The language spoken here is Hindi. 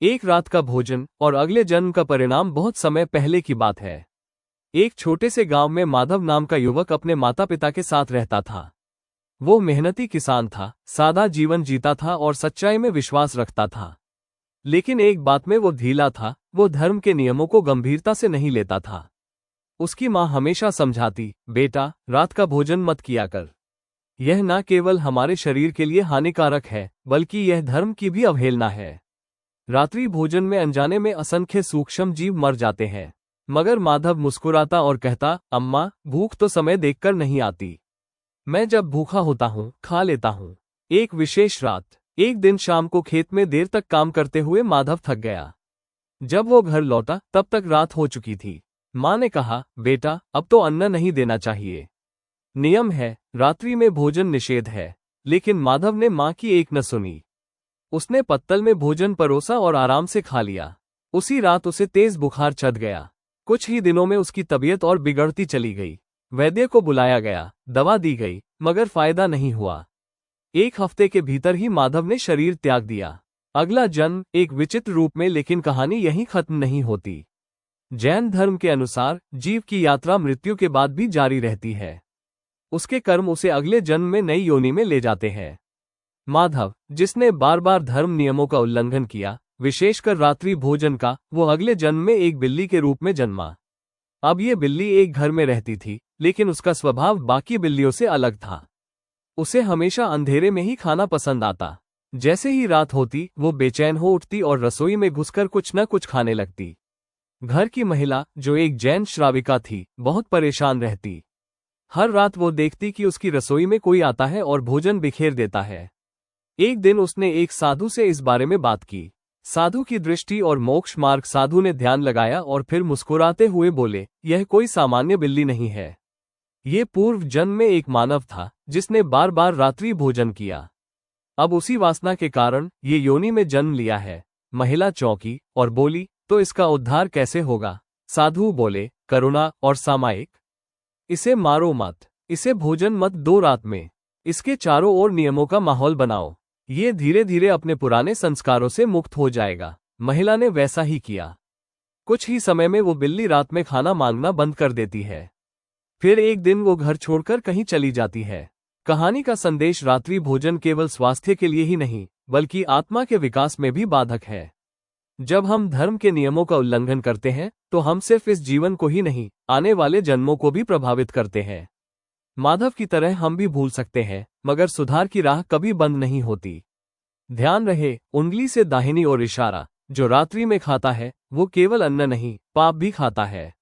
एक रात का भोजन और अगले जन्म का परिणाम बहुत समय पहले की बात है। एक छोटे से गांव में माधव नाम का युवक अपने माता पिता के साथ रहता था। वो मेहनती किसान था, सादा जीवन जीता था और सच्चाई में विश्वास रखता था। लेकिन एक बात में वो ढीला था, वो धर्म के नियमों को गंभीरता से नहीं लेता था। उसकी माँ हमेशा समझाती, बेटा, रात का भोजन मत किया कर। यह न केवल हमारे शरीर के लिए हानिकारक है, बल्कि यह धर्म की भी अवहेलना है। रात्रि भोजन में अनजाने में असंख्य सूक्ष्म जीव मर जाते हैं। मगर माधव मुस्कुराता और कहता, अम्मा, भूख तो समय देखकर नहीं आती। मैं जब भूखा होता हूँ खा लेता हूँ। एक विशेष रात, एक दिन शाम को खेत में देर तक काम करते हुए माधव थक गया। जब वो घर लौटा तब तक रात हो चुकी थी। माँ ने कहा, बेटा, अब तो अन्न नहीं देना चाहिए। नियम है, रात्रि में भोजन निषेध है। लेकिन माधव ने माँ की एक न सुनी। उसने पत्तल में भोजन परोसा और आराम से खा लिया। उसी रात उसे तेज बुखार चढ़ गया। कुछ ही दिनों में उसकी तबीयत और बिगड़ती चली गई। वैद्य को बुलाया गया, दवा दी गई, मगर फायदा नहीं हुआ। एक हफ्ते के भीतर ही माधव ने शरीर त्याग दिया। अगला जन्म एक विचित्र रूप में, लेकिन कहानी यहीं खत्म नहीं होती। जैन धर्म के अनुसार जीव की यात्रा मृत्यु के बाद भी जारी रहती है। उसके कर्म उसे अगले जन्म में नई योनि में ले जाते हैं। माधव, जिसने बार बार धर्म नियमों का उल्लंघन किया, विशेषकर रात्रि भोजन का, वो अगले जन्म में एक बिल्ली के रूप में जन्मा। अब ये बिल्ली एक घर में रहती थी, लेकिन उसका स्वभाव बाकी बिल्लियों से अलग था। उसे हमेशा अंधेरे में ही खाना पसंद आता। जैसे ही रात होती वो बेचैन हो उठती और रसोई में घुसकर कुछ न कुछ खाने लगती। घर की महिला, जो एक जैन श्राविका थी, बहुत परेशान रहती। हर रात वो देखती कि उसकी रसोई में कोई आता है और भोजन बिखेर देता है। एक दिन उसने एक साधु से इस बारे में बात की। साधु की दृष्टि और मोक्ष मार्ग साधु ने ध्यान लगाया और फिर मुस्कुराते हुए बोले, यह कोई सामान्य बिल्ली नहीं है। ये पूर्व जन्म में एक मानव था, जिसने बार बार रात्रि भोजन किया। अब उसी वासना के कारण ये योनि में जन्म लिया है। महिला चौंकी और बोली, तो इसका उद्धार कैसे होगा? साधु बोले, करुणा और सामायिक। इसे मारो मत, इसे भोजन मत दो रात में, इसके चारों ओर नियमों का माहौल बनाओ। ये धीरे धीरे अपने पुराने संस्कारों से मुक्त हो जाएगा। महिला ने वैसा ही किया। कुछ ही समय में वो बिल्ली रात में खाना मांगना बंद कर देती है। फिर एक दिन वो घर छोड़कर कहीं चली जाती है। कहानी का संदेश रात्रि भोजन केवल स्वास्थ्य के लिए ही नहीं, बल्कि आत्मा के विकास में भी बाधक है। जब हम धर्म के नियमों का उल्लंघन करते हैं, तो हम सिर्फ इस जीवन को ही नहीं, आने वाले जन्मों को भी प्रभावित करते हैं। माधव की तरह हम भी भूल सकते हैं, मगर सुधार की राह कभी बंद नहीं होती। ध्यान रहे, उंगली से दाहिनी ओर इशारा। जो रात्रि में खाता है, वो केवल अन्न नहीं, पाप भी खाता है।